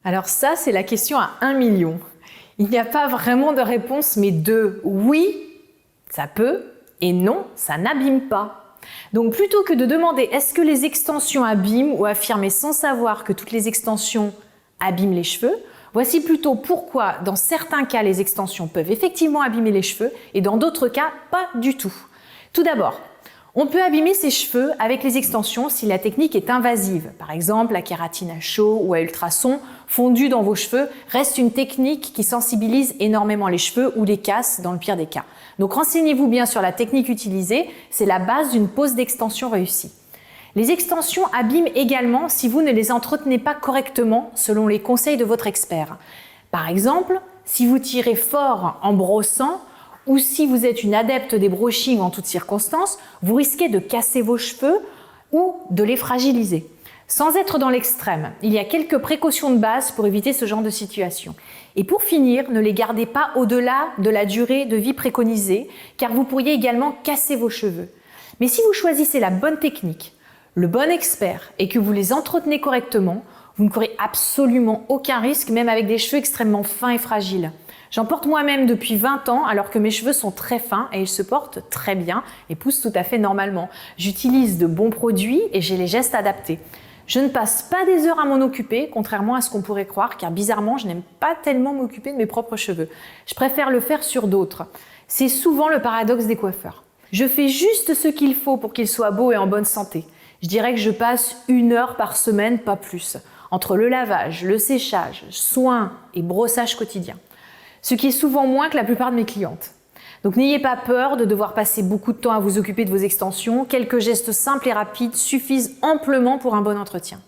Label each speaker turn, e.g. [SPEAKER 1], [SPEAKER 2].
[SPEAKER 1] Alors ça, c'est la question à 1 million. Il n'y a pas vraiment de réponse, mais de oui, ça peut, et non, ça n'abîme pas. Donc plutôt que de demander est-ce que les extensions abîment ou affirmer sans savoir que toutes les extensions abîment les cheveux, voici plutôt pourquoi dans certains cas les extensions peuvent effectivement abîmer les cheveux et dans d'autres cas pas du tout. Tout d'abord, on peut abîmer ses cheveux avec les extensions si la technique est invasive. Par exemple, la kératine à chaud ou à ultrasons fondue dans vos cheveux reste une technique qui sensibilise énormément les cheveux ou les casse dans le pire des cas. Donc renseignez-vous bien sur la technique utilisée, c'est la base d'une pose d'extension réussie. Les extensions abîment également si vous ne les entretenez pas correctement selon les conseils de votre expert. Par exemple, si vous tirez fort en brossant, ou si vous êtes une adepte des brushings en toutes circonstances, vous risquez de casser vos cheveux ou de les fragiliser. Sans être dans l'extrême, il y a quelques précautions de base pour éviter ce genre de situation. Et pour finir, ne les gardez pas au-delà de la durée de vie préconisée, car vous pourriez également casser vos cheveux. Mais si vous choisissez la bonne technique, le bon expert et que vous les entretenez correctement, vous ne courez absolument aucun risque, même avec des cheveux extrêmement fins et fragiles. J'en porte moi-même depuis 20 ans alors que mes cheveux sont très fins et ils se portent très bien et poussent tout à fait normalement. J'utilise de bons produits et j'ai les gestes adaptés. Je ne passe pas des heures à m'en occuper, contrairement à ce qu'on pourrait croire, car bizarrement, je n'aime pas tellement m'occuper de mes propres cheveux. Je préfère le faire sur d'autres. C'est souvent le paradoxe des coiffeurs. Je fais juste ce qu'il faut pour qu'ils soient beaux et en bonne santé. Je dirais que je passe 1 heure par semaine, pas plus, entre le lavage, le séchage, soins et brossage quotidien. Ce qui est souvent moins que la plupart de mes clientes. Donc n'ayez pas peur de devoir passer beaucoup de temps à vous occuper de vos extensions. Quelques gestes simples et rapides suffisent amplement pour un bon entretien.